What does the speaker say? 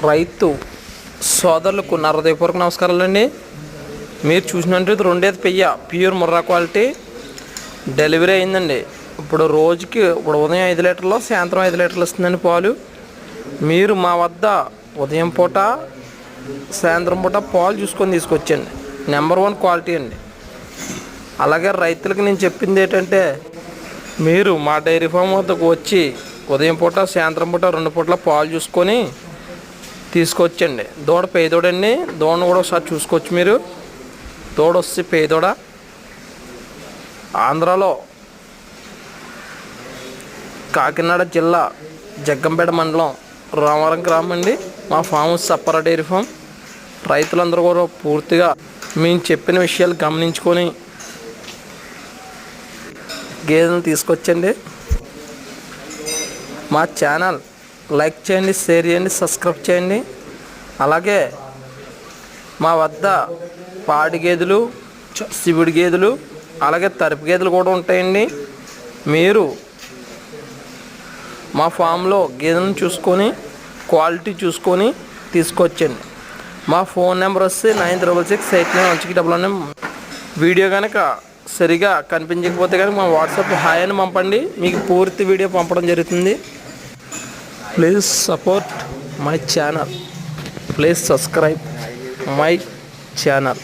రైతు సోదరులకు నా హృదయపూర్వక నమస్కారాలండి. మీరు చూసినట్టు 2 పెయ్య ప్యూర్ ముర్రా క్వాలిటీ డెలివరీ అయిందండి. ఇప్పుడు రోజుకి ఉదయం 5 లీటర్లు, సాయంత్రం 5 లీటర్లు ఇస్తుందండి పాలు. మీరు మా వద్ద ఉదయం పూట, సాయంత్రం పూట పాలు చూసుకొని తీసుకొచ్చండి. నెంబర్ 1 క్వాలిటీ అండి. అలాగే రైతులకు నేను చెప్పింది ఏంటంటే, మీరు మా డైరీ ఫామ్ వద్దకు వచ్చి ఉదయం పూట, సాయంత్రం పూట 2 పూటల పాలు చూసుకొని తీసుకొచ్చండి. దూడ పేదోడండి, దూడను కూడా ఒకసారి చూసుకోవచ్చు. మీరు దూడ వస్తే పేదోడ. ఆంధ్రాలో కాకినాడ జిల్లా జగ్గంపేట మండలం రామవరం గ్రామం అండి. మా ఫామ్ సప్పర డైరీ ఫామ్. రైతులందరూ కూడా పూర్తిగా మేము చెప్పిన విషయాలు గమనించుకొని గేదెలను తీసుకొచ్చండి. మా ఛానల్ లైక్ చేయండి, షేర్ చేయండి, సబ్స్క్రైబ్ చేయండి. అలాగే మా వద్ద పాడి గేదెలు, శివుడి గేదెలు, అలాగే తరపు గేదెలు కూడా ఉంటాయండి. మీరు మా ఫామ్లో గేదెలను చూసుకొని క్వాలిటీ చూసుకొని తీసుకొచ్చండి. మా ఫోన్ నెంబర్ వస్తే 96689119. వీడియో కనుక సరిగా కనిపించకపోతే కనుక మా వాట్సాప్ హాయ్ అని పంపండి, మీకు పూర్తి వీడియో పంపడం జరుగుతుంది. Please support my channel, please subscribe my channel.